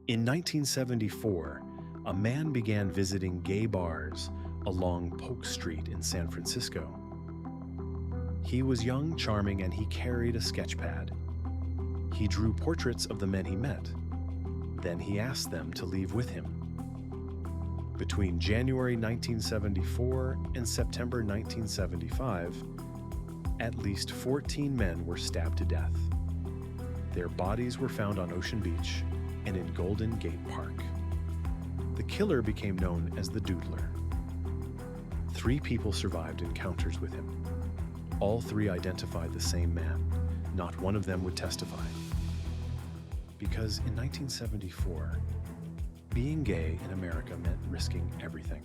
In 1974, a man began visiting gay bars along Polk Street in San Francisco. He was young, charming, and he carried a sketch pad. He drew portraits of the men he met. Then he asked them to leave with him. Between January 1974 and September 1975, at least 14 men were stabbed to death. Their bodies were found on Ocean Beach and in Golden Gate Park. The killer became known as the Doodler. 3 people survived encounters with him. All 3 identified the same man. Not one of them would testify. Because in 1974, being gay in America meant risking everything.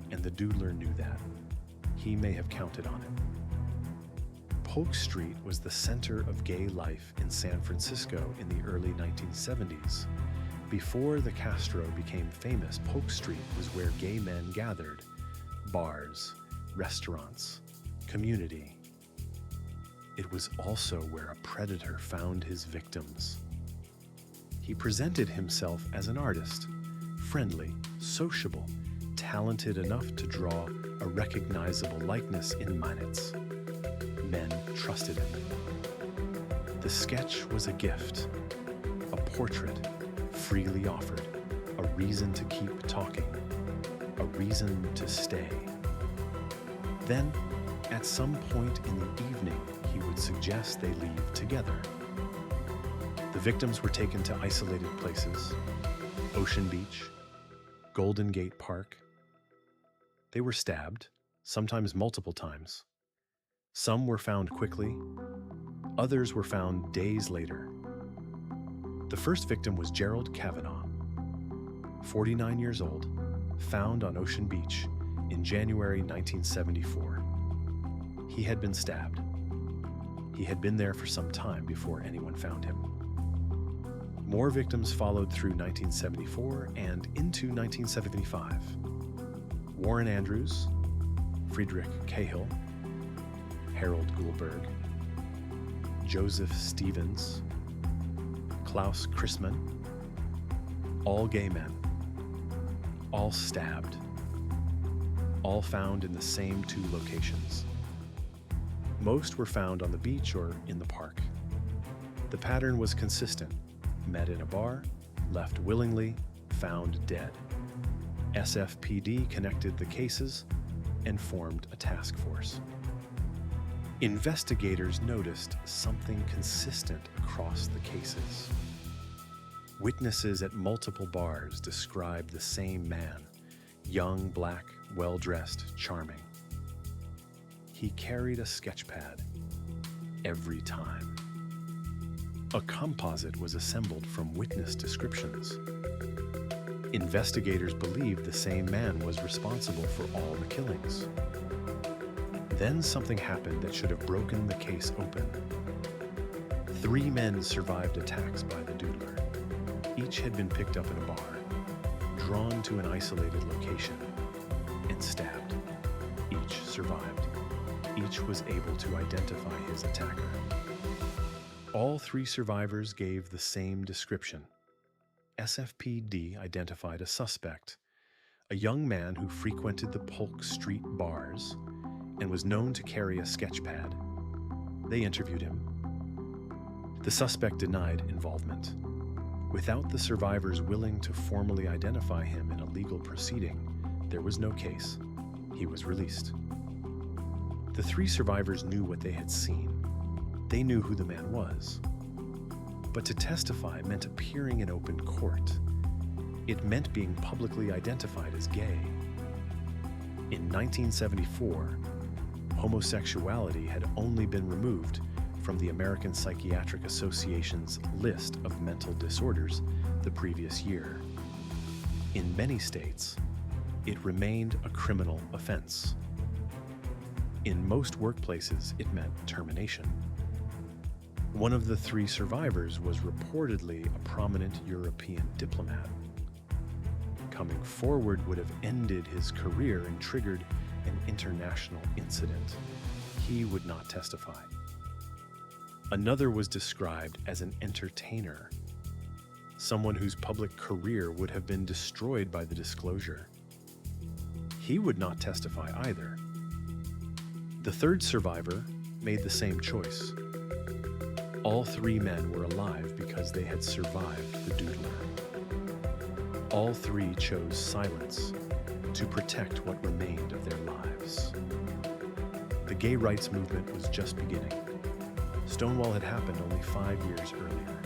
And the Doodler knew that. He may have counted on it. Polk Street was the center of gay life in San Francisco in the early 1970s. Before the Castro became famous, Polk Street was where gay men gathered. Bars, restaurants, community. It was also where a predator found his victims. He presented himself as an artist, friendly, sociable, talented enough to draw a recognizable likeness in minutes. Men trusted him. The sketch was a gift, a portrait freely offered, a reason to keep talking, a reason to stay. Then, at some point in the evening, he would suggest they leave together. The victims were taken to isolated places, Ocean Beach, Golden Gate Park. They were stabbed, sometimes multiple times. Some were found quickly, others were found days later. The first victim was Gerald Kavanaugh, 49 years old, found on Ocean Beach in January 1974. He had been stabbed. He had been there for some time before anyone found him. More victims followed through 1974 and into 1975. Warren Andrews, Friedrich Cahill, Harold Goldberg, Joseph Stevens, Klaus Chrisman, all gay men, all stabbed, all found in the same 2 locations. Most were found on the beach or in the park. The pattern was consistent: met in a bar, left willingly, found dead. SFPD connected the cases and formed a task force. Investigators noticed something consistent across the cases. Witnesses at multiple bars described the same man, young, black, well-dressed, charming. He carried a sketch pad every time. A composite was assembled from witness descriptions. Investigators believed the same man was responsible for all the killings. Then something happened that should have broken the case open. 3 men survived attacks by the Doodler. Each had been picked up in a bar, drawn to an isolated location, and stabbed. Each survived. Each was able to identify his attacker. All 3 survivors gave the same description. SFPD identified a suspect, a young man who frequented the Polk Street bars and was known to carry a sketch pad. They interviewed him. The suspect denied involvement. Without the survivors willing to formally identify him in a legal proceeding, there was no case. He was released. The 3 survivors knew what they had seen. They knew who the man was. But to testify meant appearing in open court. It meant being publicly identified as gay. In 1974, homosexuality had only been removed from the American Psychiatric Association's list of mental disorders the previous year. In many states, it remained a criminal offense. In most workplaces, it meant termination. One of the 3 survivors was reportedly a prominent European diplomat. Coming forward would have ended his career and triggered an international incident. He would not testify. Another was described as an entertainer. someone whose public career would have been destroyed by the disclosure. He would not testify either. The third survivor made the same choice. All three men were alive because they had survived the Doodler. All three chose silence to protect what remained of their lives. The gay rights movement was just beginning. Stonewall had happened only 5 years earlier.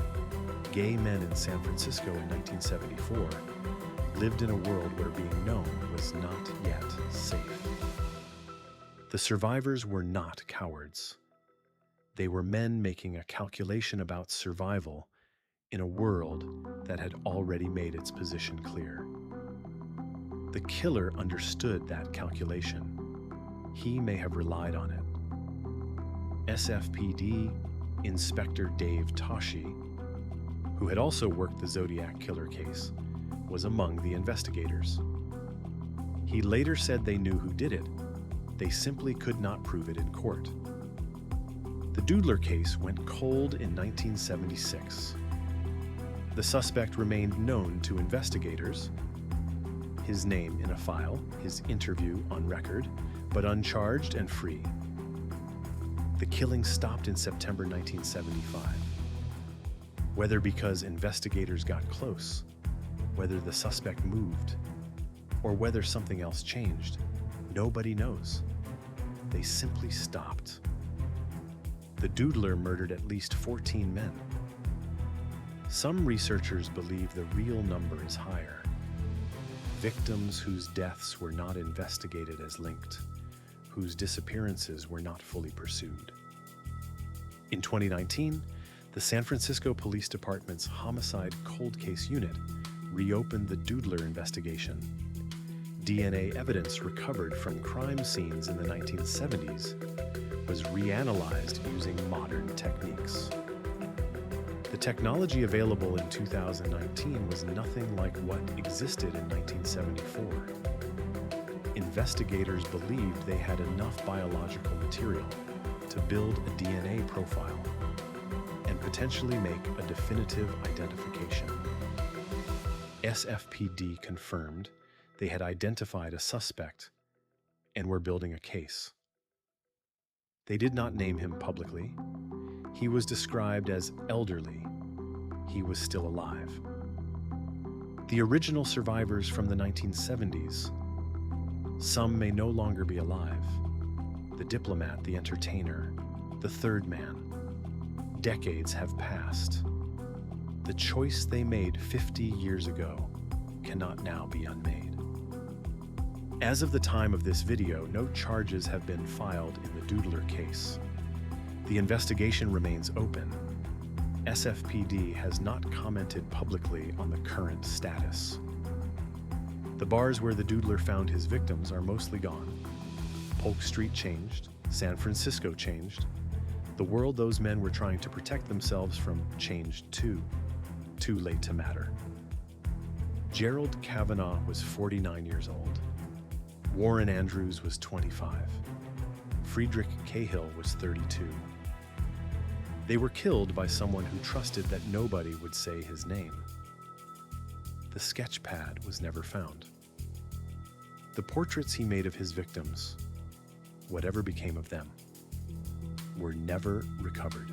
Gay men in San Francisco in 1974 lived in a world where being known was not yet safe. The survivors were not cowards. They were men making a calculation about survival in a world that had already made its position clear. The killer understood that calculation. He may have relied on it. SFPD Inspector Dave Toshi, who had also worked the Zodiac killer case, was among the investigators. He later said they knew who did it. They simply could not prove it in court. The Doodler case went cold in 1976. The suspect remained known to investigators, his name in a file, his interview on record, but uncharged and free. The killing stopped in September 1975. Whether because investigators got close, whether the suspect moved, or whether something else changed, nobody knows. They simply stopped. The Doodler murdered at least 14 men. Some researchers believe the real number is higher. Victims whose deaths were not investigated as linked, whose disappearances were not fully pursued. In 2019, the San Francisco Police Department's Homicide Cold Case Unit reopened the Doodler investigation. DNA evidence recovered from crime scenes in the 1970s was reanalyzed using modern techniques. The technology available in 2019 was nothing like what existed in 1974. Investigators believed they had enough biological material to build a DNA profile and potentially make a definitive identification. SFPD confirmed they had identified a suspect and were building a case. They did not name him publicly. He was described as elderly. He was still alive. The original survivors from the 1970s, some may no longer be alive. The diplomat, the entertainer, the third man. Decades have passed. The choice they made 50 years ago cannot now be unmade. As of the time of this video, no charges have been filed in the Doodler case. The investigation remains open. SFPD has not commented publicly on the current status. The bars where the Doodler found his victims are mostly gone. Polk Street changed, San Francisco changed. The world those men were trying to protect themselves from changed too. Too late to matter. Gerald Kavanaugh was 49 years old. Warren Andrews was 25. Friedrich Cahill was 32. They were killed by someone who trusted that nobody would say his name. The sketch pad was never found. The portraits he made of his victims, whatever became of them, were never recovered.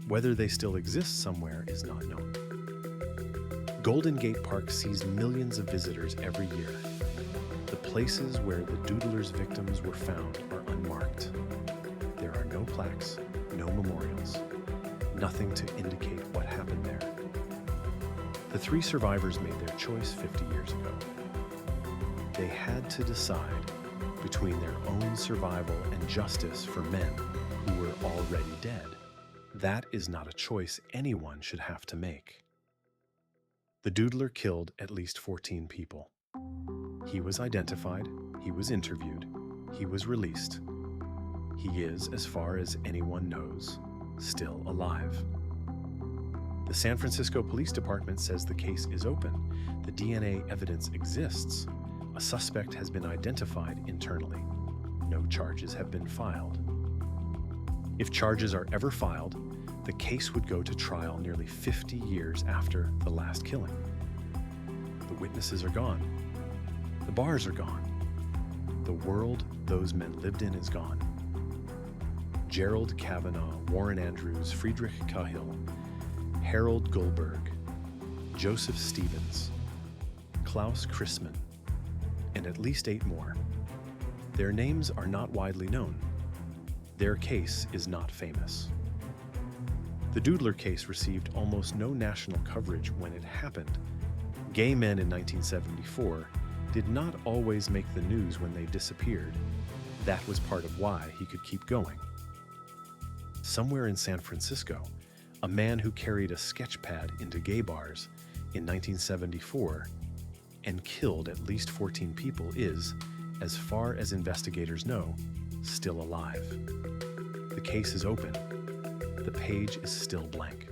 Whether they still exist somewhere is not known. Golden Gate Park sees millions of visitors every year. The places where the Doodler's victims were found are unmarked. There are no plaques, no memorials, nothing to indicate what happened there. The three survivors made their choice 50 years ago. They had to decide between their own survival and justice for men who were already dead. That is not a choice anyone should have to make. The Doodler killed at least 14 people. He was identified, he was interviewed, he was released. He is, as far as anyone knows, still alive. The San Francisco Police Department says the case is open. The DNA evidence exists. A suspect has been identified internally. No charges have been filed. If charges are ever filed, The case would go to trial nearly 50 years after the last killing. The witnesses are gone. The bars are gone. The world those men lived in is gone. Gerald Kavanaugh, Warren Andrews, Friedrich Cahill, Harold Goldberg, Joseph Stevens, Klaus Christmann, and at least 8 more. Their names are not widely known. Their case is not famous. The Doodler case received almost no national coverage when it happened. Gay men in 1974 did not always make the news when they disappeared. That was part of why he could keep going. Somewhere in San Francisco, a man who carried a sketch pad into gay bars in 1974 and killed at least 14 people is, as far as investigators know, still alive. The case is open. The page is still blank.